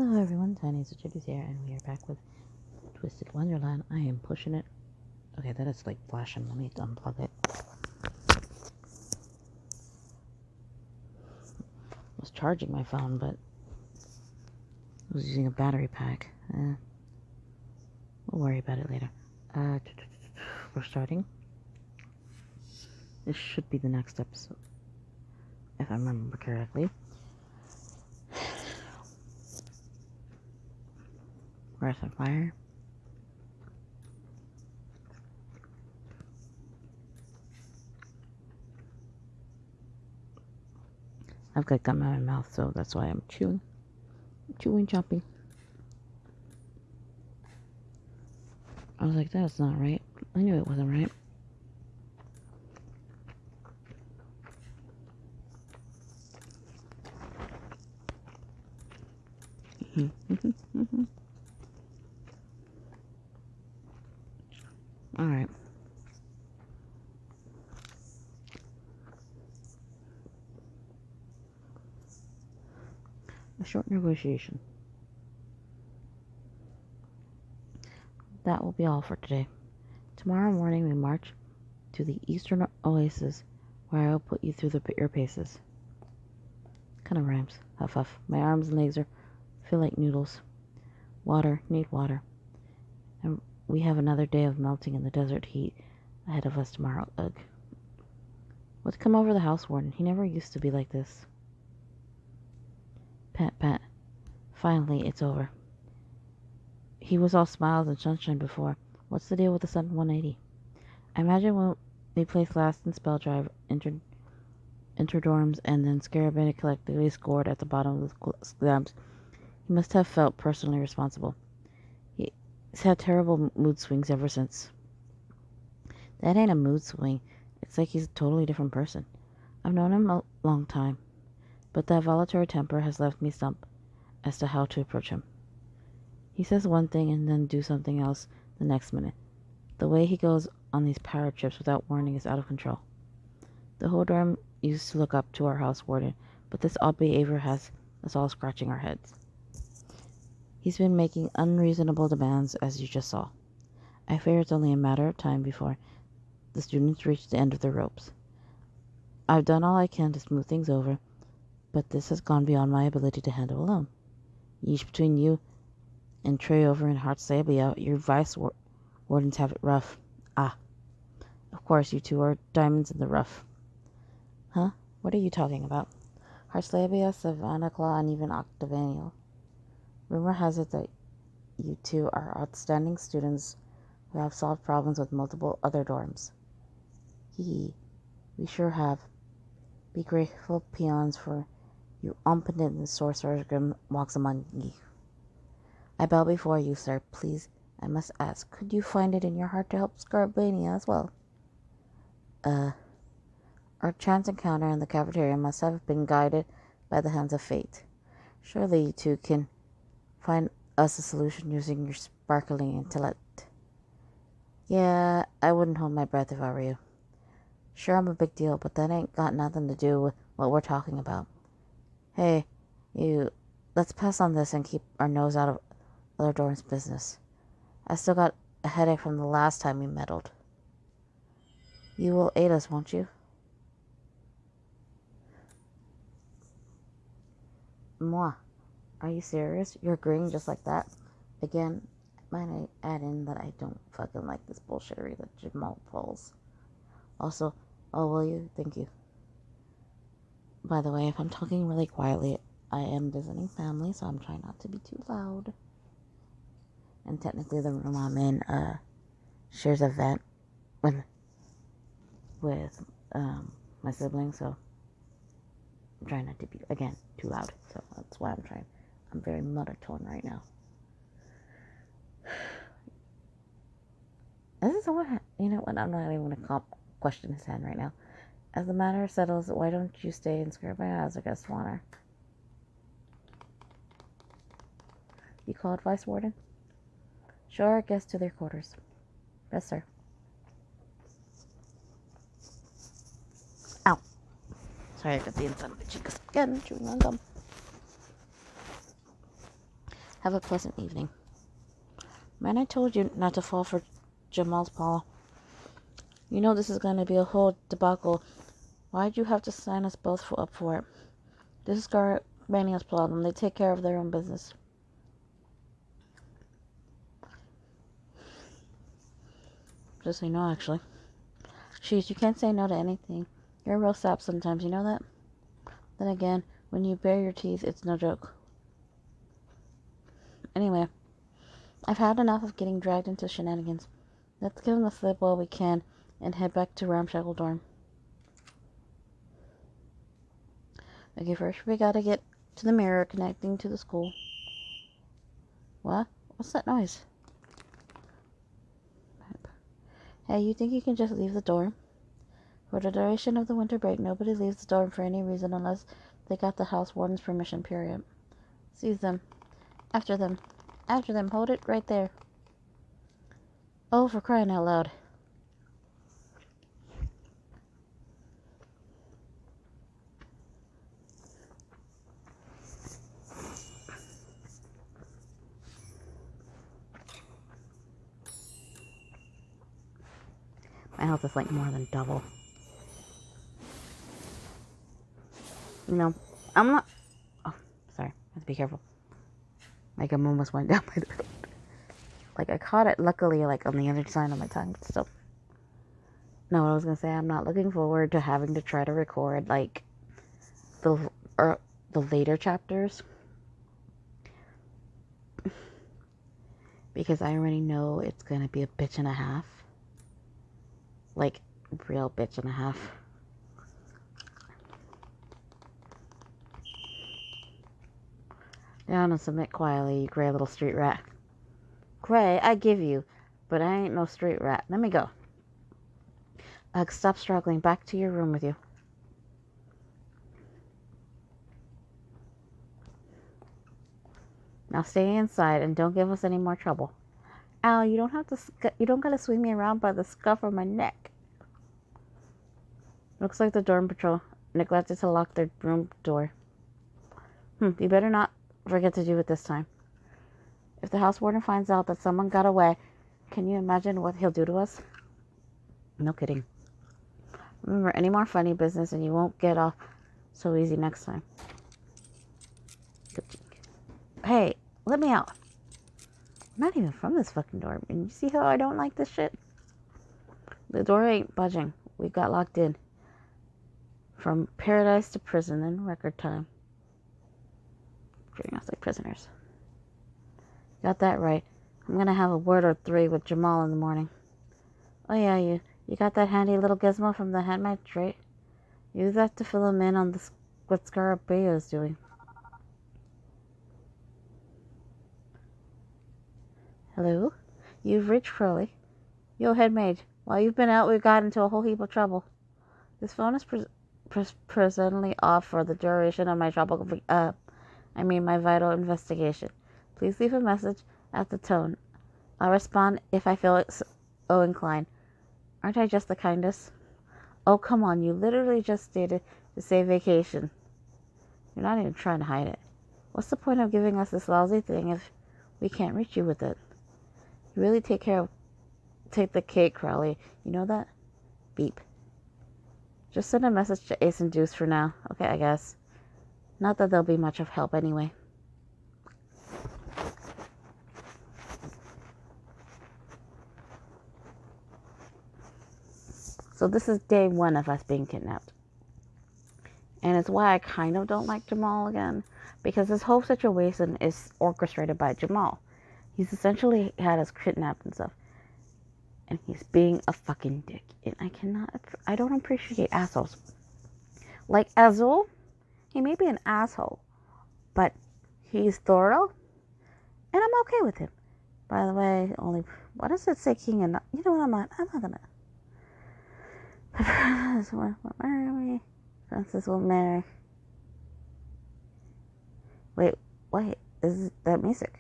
Hello everyone, Tiniestofchibis here, and we are back with Twisted Wonderland. I am pushing it. Okay, that is like flashing. Let me unplug it. I was charging my phone, but I was using a battery pack. We'll worry about it later. We're starting. This should be the next episode, if I remember correctly. Earth and Fire. I've got gum in my mouth, so that's why I'm chewing, chopping. I was like, that's not right. I knew it wasn't right. All right. A short negotiation. That will be all for today. Tomorrow morning we march to the eastern oasis, where I will put you through your paces. Kind of rhymes. Huff huff. My arms and legs feel like noodles. Water, need water. And we have another day of melting in the desert heat ahead of us tomorrow. Ugh. What's come over the house warden? He never used to be like this. Pat, pat. Finally, it's over. He was all smiles and sunshine before. What's the deal with the Sun 180? I imagine when we placed last in spell drive, entered dorms, and then Scarabini collectively scored at the bottom of the slabs, he must have felt personally responsible. He's had terrible mood swings ever since. That ain't a mood swing. It's like he's a totally different person. I've known him a long time, but that volatile temper has left me stumped as to how to approach him. He says one thing and then do something else the next minute. The way he goes on these power trips without warning is out of control. The whole dorm used to look up to our house warden, but this odd behavior has us all scratching our heads. He's been making unreasonable demands, as you just saw. I fear it's only a matter of time before the students reach the end of their ropes. I've done all I can to smooth things over, but this has gone beyond my ability to handle alone. Yeesh, between you and Trey over in Heartsabia, your vice wardens have it rough. Ah, of course, you two are diamonds in the rough. Huh? What are you talking about? Heartsabia, Savannah Claw, and even Octavianal. Rumor has it that you two are outstanding students who have solved problems with multiple other dorms. We sure have. Be grateful peons for you omnipotent sorcerer Grim walks among ye. I bow before you, sir. Please, I must ask, could you find it in your heart to help Scarabania as well? Our chance encounter in the cafeteria must have been guided by the hands of fate. Surely you two can find us a solution using your sparkling intellect. Yeah, I wouldn't hold my breath if I were you. Sure, I'm a big deal, but that ain't got nothing to do with what we're talking about. Hey, you, let's pass on this and keep our nose out of other dorms' business. I still got a headache from the last time we meddled. You will aid us, won't you? Mwah. Are you serious? You're agreeing just like that? Again, might I add in that I don't fucking like this bullshittery that Jamal pulls. Also, oh, will you? Thank you. By the way, if I'm talking really quietly, I am visiting family, so I'm trying not to be too loud. And technically the room I'm in shares a vent with my siblings, so I'm trying not to be, again, too loud. So that's why I'm very monotone right now. This is what, you know what, I'm not even going to question his hand right now. As the matter settles, why don't you stay in Scarabia as a guest of honor? You called, Vice Warden? Show our guests to their quarters. Yes, sir. Ow. Sorry, I got the inside of my cheeks again, chewing on gum. Have a pleasant evening. Man, I told you not to fall for Jamal's paw. You know this is going to be a whole debacle. Why'd you have to sign us both up for it? This is Garmania's problem. They take care of their own business. Just so you know, actually. Jeez, you can't say no to anything. You're a real sap sometimes, you know that? Then again, when you bare your teeth, it's no joke. Anyway, I've had enough of getting dragged into shenanigans. Let's give him the slip while we can and head back to Ramshackle Dorm. Okay, first we gotta get to the mirror connecting to the school. What? What's that noise? Hey, you think you can just leave the dorm? For the duration of the winter break, nobody leaves the dorm for any reason unless they got the house warden's permission, period. Seize them. After them. After them. Hold it right there. Oh, for crying out loud. My health is like more than double. You know, I'm not... Oh, sorry. I have to be careful. My gum almost went down my throat. Like, I caught it, luckily, like, on the other side of my tongue, but still. No, I was gonna say, I'm not looking forward to having to try to record, like, the later chapters. Because I already know it's gonna be a bitch and a half. Like, real bitch and a half. Down and submit quietly, you gray little street rat. Gray, I give you, but I ain't no street rat. Let me go. Stop struggling. Back to your room with you. Now stay inside and don't give us any more trouble. Ow, you don't have to. You don't gotta swing me around by the scuff of my neck. Looks like the dorm patrol neglected to lock their room door. You better not forget to do it this time. If the house warden finds out that someone got away, can you imagine what he'll do to us? No kidding. Remember, any more funny business and you won't get off so easy next time. Hey, let me out. I'm not even from this fucking dorm. And you see how I don't like this shit? The door ain't budging. We got locked in. From paradise to prison in record time. Treating us like prisoners. Got that right. I'm gonna have a word or three with Jamal in the morning. Oh yeah, you got that handy little gizmo from the handmade right? Use that to fill him in on what Scarabeo is doing. Hello? You've reached Crowley. Yo, headmaid. While you've been out, we've got into a whole heap of trouble. This phone is presently off for the duration of my my vital investigation. Please leave a message at the tone. I'll respond if I feel so inclined. Aren't I just the kindest? Oh, come on, you literally just stated to say vacation. You're not even trying to hide it. What's the point of giving us this lousy thing if we can't reach you with it? You really take the cake, Crowley. You know that? Beep. Just send a message to Ace and Deuce for now. Okay, I guess. Not that they'll be much of help anyway. So this is day one of us being kidnapped. And it's why I kind of don't like Jamal again. Because this whole situation is orchestrated by Jamal. He's essentially had us kidnapped and stuff. And he's being a fucking dick. And I don't appreciate assholes. Like Azul, he may be an asshole. But he's thorough. And I'm okay with him. By the way, what does it say king and... You know what, I'm not gonna... Francis will marry me. Francis will marry. Wait, is that music?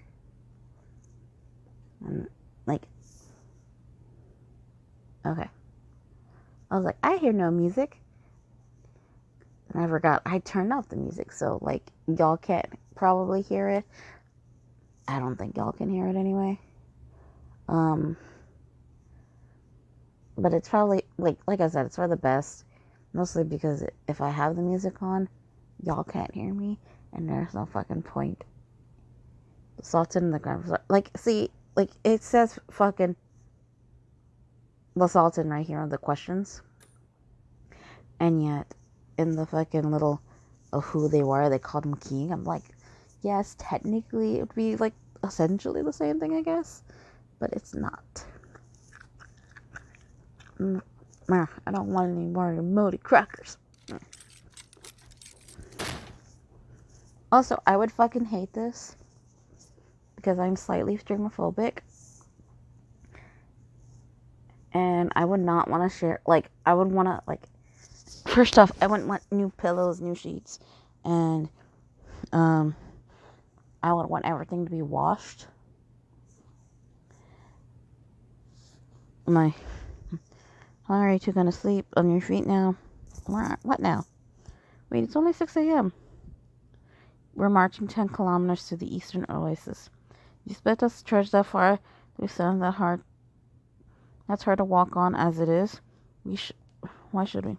Okay. I was like, I hear no music. And I forgot, I turned off the music, so, y'all can't probably hear it. I don't think y'all can hear it anyway. But it's probably, like I said, it's for the best. Mostly because if I have the music on, y'all can't hear me, and there's no fucking point. Salted in the ground. Like, see, like, it says fucking Salton right here on the questions. And yet, in the fucking little of who they were, they called him king. I'm like, yes, technically it would be like essentially the same thing, I guess. But it's not. I don't want any more emoji crackers. Also, I would fucking hate this because I'm slightly germophobic. And I would not want to share, like, I would want to, like, first off, I wouldn't want new pillows, new sheets, and, I would want everything to be washed. How are you two gonna sleep on your feet now? What now? Wait, it's only 6 a.m. We're marching 10 kilometers to the eastern oasis. You expect us to trudge that far? We sound that hard. That's hard to walk on as it is. Why should we?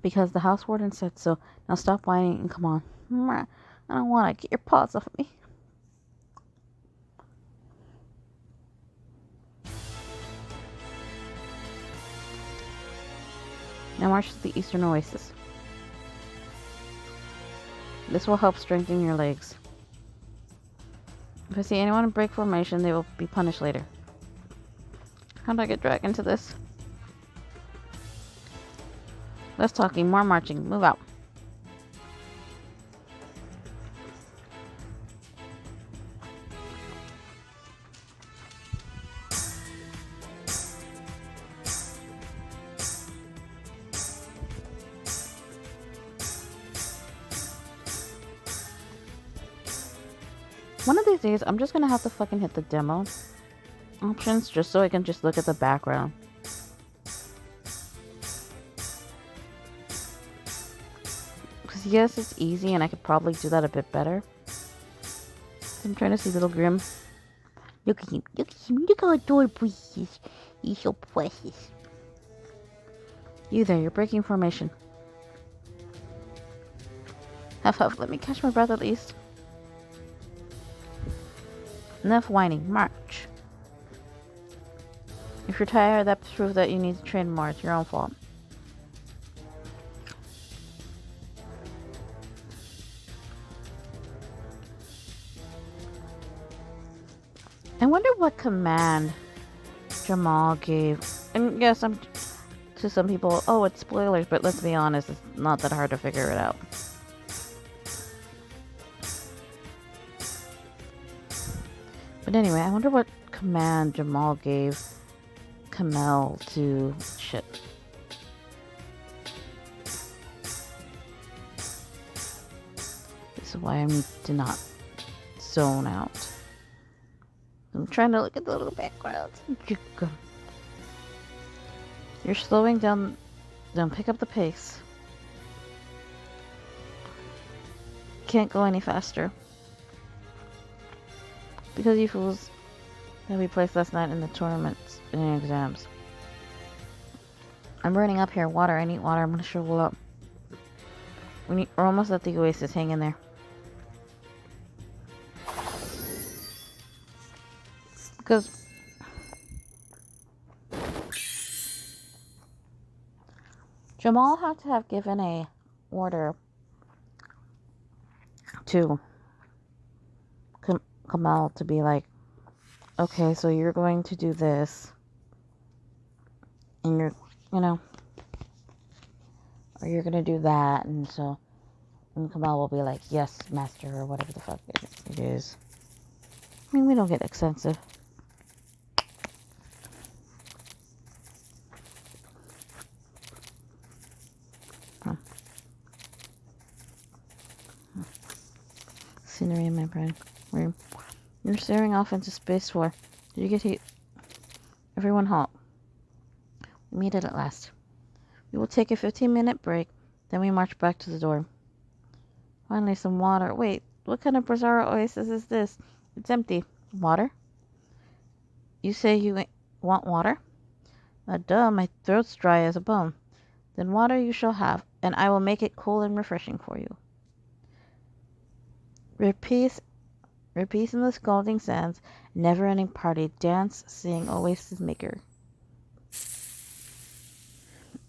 Because the house warden said so. Now stop whining and come on. I don't want to. Get your paws off me. Now march to the eastern oasis. This will help strengthen your legs. If I see anyone break formation, they will be punished later. How do I get dragged into this? Less talking, more marching. Move out. One of these days, I'm just gonna have to fucking hit the demo options just so I can just look at the background. Because yes, it's easy and I could probably do that a bit better. I'm trying to see Little Grim. Look at him. Look how adorable he is. He's so precious. You there, you're breaking formation. Huff, let me catch my breath at least. Enough whining, march. If you're tired, that's proof that you need to train more. It's your own fault. I wonder what command Jamal gave. And yes, to some people, oh, it's spoilers, but let's be honest, it's not that hard to figure it out. But anyway, I wonder what command Jamal gave Kamel to ship. This is why I need to not zone out. I'm trying to look at the little backgrounds. You're slowing down. Don't pick up the pace. Can't go any faster. Because you fools that we placed last night in the tournaments and exams. I'm burning up here. Water. I need water. I'm gonna shrivel up. We're almost at the oasis. Hang in there. Because Jamal had to have given a order to Kamal to be like, okay, so you're going to do this, and you're, or you're gonna do that, and Kamal will be like, yes, master, or whatever the fuck it is. I mean, we don't get expensive. Scenery in my room. You're staring off into space for. Did you get heat? Everyone halt. We made it at last. We will take a 15-minute break, then we march back to the door. Finally, some water. Wait, What kind of bizarre oasis is this? It's empty. Water? You say you want water? Duh, my throat's dry as a bone. Then water you shall have, and I will make it cool and refreshing for you. Repeat in the scalding sands, never-ending party, dance, sing, oasis maker.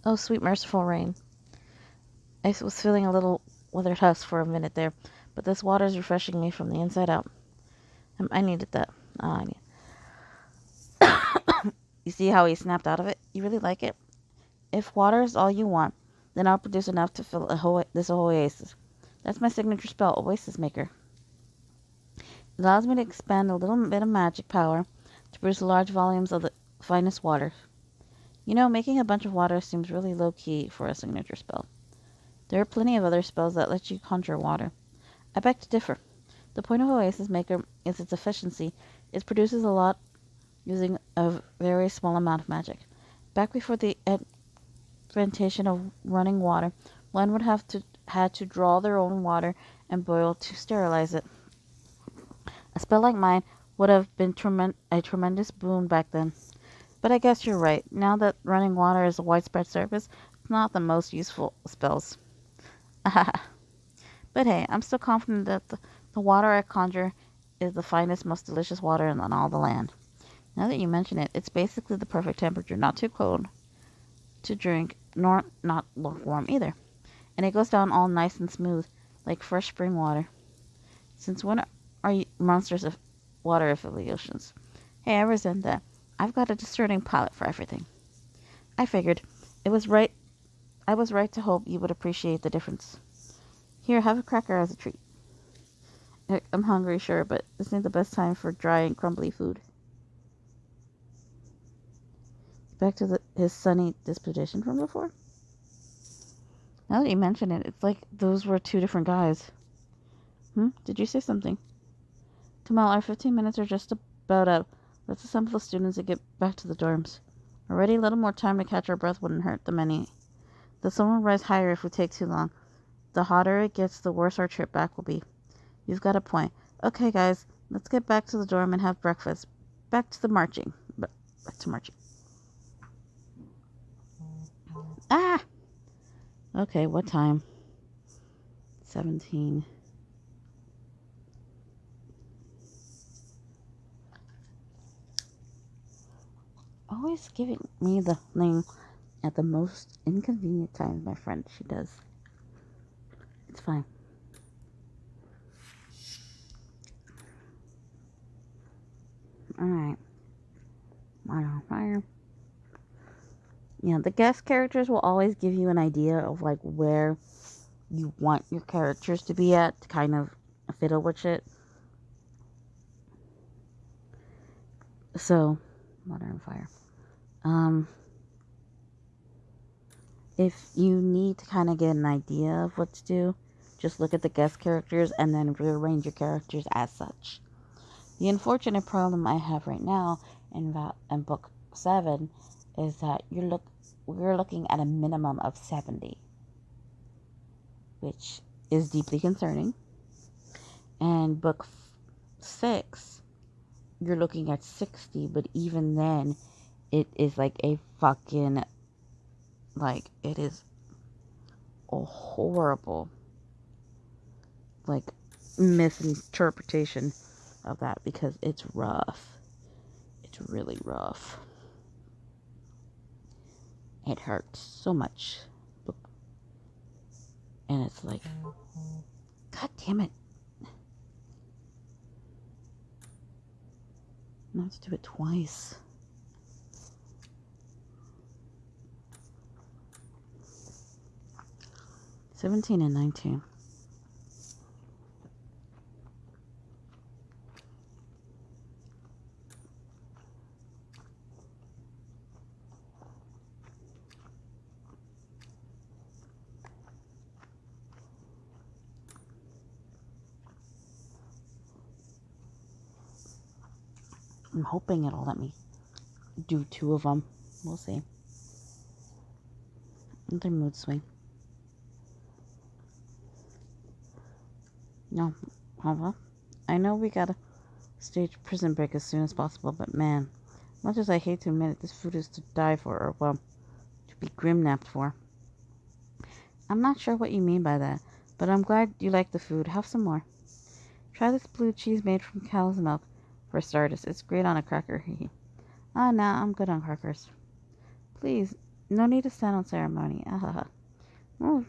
Oh, sweet merciful rain. I was feeling a little withered husk for a minute there, but this water is refreshing me from the inside out. I needed that. I need. You see how he snapped out of it? You really like it? If water is all you want, then I'll produce enough to fill this oasis. That's my signature spell, Oasis Maker. It allows me to expend a little bit of magic power to produce large volumes of the finest water. You know, making a bunch of water seems really low-key for a signature spell. There are plenty of other spells that let you conjure water. I beg to differ. The point of Oasis Maker is its efficiency. It produces a lot using a very small amount of magic. Back before the invention of running water, one would have had to draw their own water and boil to sterilize it. A spell like mine would have been a tremendous boon back then. But I guess you're right. Now that running water is a widespread service, it's not the most useful spells. But hey, I'm still confident that the water I conjure is the finest, most delicious water in all the land. Now that you mention it, it's basically the perfect temperature, not too cold to drink, nor not lukewarm either. And it goes down all nice and smooth, like fresh spring water. Since when are you monsters of water affiliations? Hey, I resent that. I've got a discerning palate for everything. I figured I was right to hope you would appreciate the difference. Here, have a cracker as a treat. I'm hungry, sure, but this ain't the best time for dry and crumbly food. Back to his sunny disposition from before? Now that you mention it, it's like those were two different guys. Did you say something? Kamal, our 15 minutes are just about up. Let's assemble the students and get back to the dorms. Already a little more time to catch our breath wouldn't hurt them any. The sun will rise higher if we take too long. The hotter it gets, the worse our trip back will be. You've got a point. Okay, guys, let's get back to the dorm and have breakfast. Back to marching. Ah! Okay, what time? 17. Always giving me the thing at the most inconvenient times, my friend. She does. It's fine. Alright. On fire. Yeah, the guest characters will always give you an idea of like where you want your characters to be at to kind of fiddle with it. So, water and fire. If you need to kind of get an idea of what to do, just look at the guest characters and then rearrange your characters as such. The unfortunate problem I have right now in book 7 is that we're looking at a minimum of 70, which is deeply concerning. And book 6, you're looking at 60, but even then, it is like a fucking, like, it is a horrible, like, misinterpretation of that because it's rough. It's really rough. It hurts so much. And it's like, God damn it. Not to do it twice. $17 and $19. I'm hoping it'll let me do 2 of them. We'll see. Another mood swing. No, Papa, I know we gotta stage prison break as soon as possible, but man, much as I hate to admit it, this food is to die for, or well, to be grim-napped for. I'm not sure what you mean by that, but I'm glad you like the food. Have some more. Try this blue cheese made from cow's milk, for starters. It's great on a cracker. Nah, I'm good on crackers. Please, no need to stand on ceremony. Come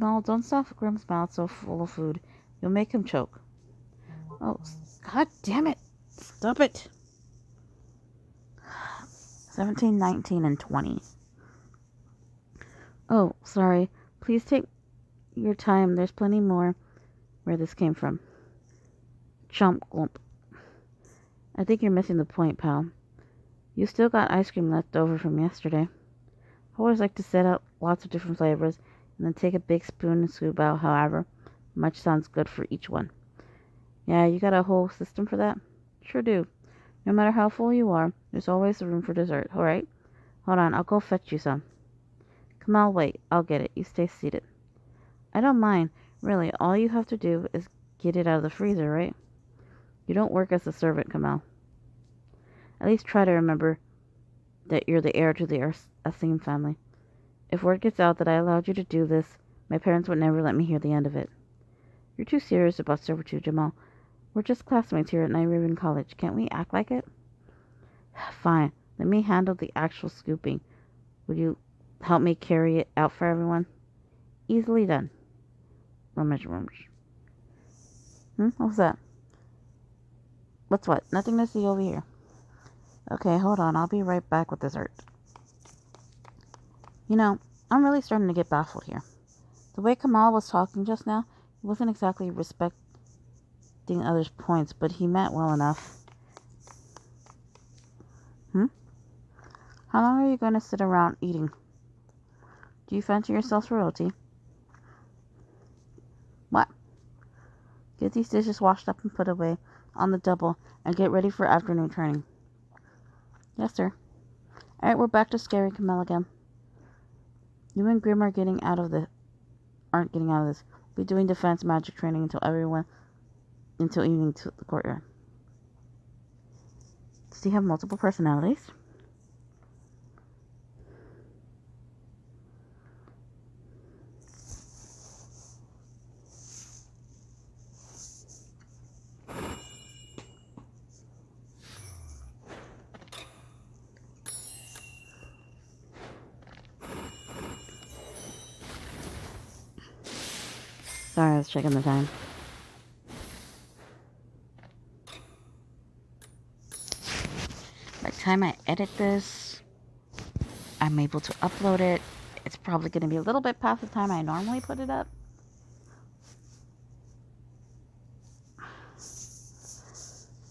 on, don't stuff Grim's mouth so full of food. You'll make him choke. Oh, god damn it! Stop it! 17, 19, and 20. Oh, sorry. Please take your time. There's plenty more where this came from. Chomp glump. I think you're missing the point, pal. You still got ice cream left over from yesterday. I always like to set out lots of different flavors and then take a big spoon and scoop out however much sounds good for each one. Yeah, you got a whole system for that? Sure do. No matter how full you are, there's always room for dessert, alright? Hold on, I'll go fetch you some. Kamal, wait, I'll get it. You stay seated. I don't mind. Really, all you have to do is get it out of the freezer, right? You don't work as a servant, Kamal. At least try to remember that you're the heir to the Asim family. If word gets out that I allowed you to do this, my parents would never let me hear the end of it. You're too serious about servitude, Jamal. We're just classmates here at Night Raven College. Can't we act like it? Fine. Let me handle the actual scooping. Would you help me carry it out for everyone? Easily done. Rummage. What's that? What's what? Nothing to see over here. Okay, hold on. I'll be right back with dessert. You know, I'm really starting to get baffled here. The way Kamal was talking just now, he wasn't exactly respecting others' points, but he meant well enough. How long are you going to sit around eating? Do you fancy yourself royalty? What? Get these dishes washed up and put away on the double and get ready for afternoon training. Yes, sir. Alright, we're back to scary Kamal again. You and Grim aren't getting out of this. We'll be doing defense magic training until evening to the courtyard. Does he have multiple personalities? Sorry, I was checking the time. By the time I edit this, I'm able to upload it. It's probably going to be a little bit past the time I normally put it up.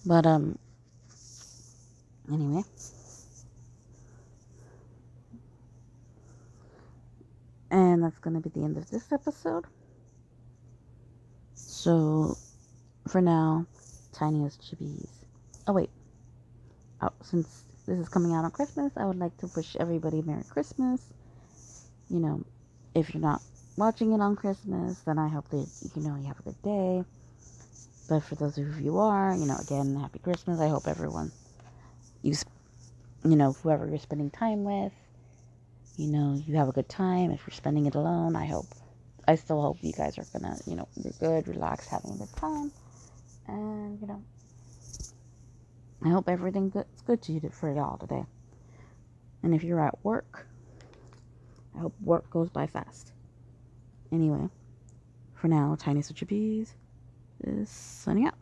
But, anyway. And that's going to be the end of this episode. So, for now, Tiniestofchibis. Oh, wait. Since this is coming out on Christmas, I would like to wish everybody Merry Christmas. You know, if you're not watching it on Christmas, then I hope that, you have a good day. But for those of you who are, again, Happy Christmas. I hope everyone, whoever you're spending time with, you have a good time. If you're spending it alone, I still hope you guys are gonna, you're good, relaxed, having a good time. And, I hope everything's good to you for y'all today. And if you're at work, I hope work goes by fast. Anyway, for now, Tiniestofchibis is signing out.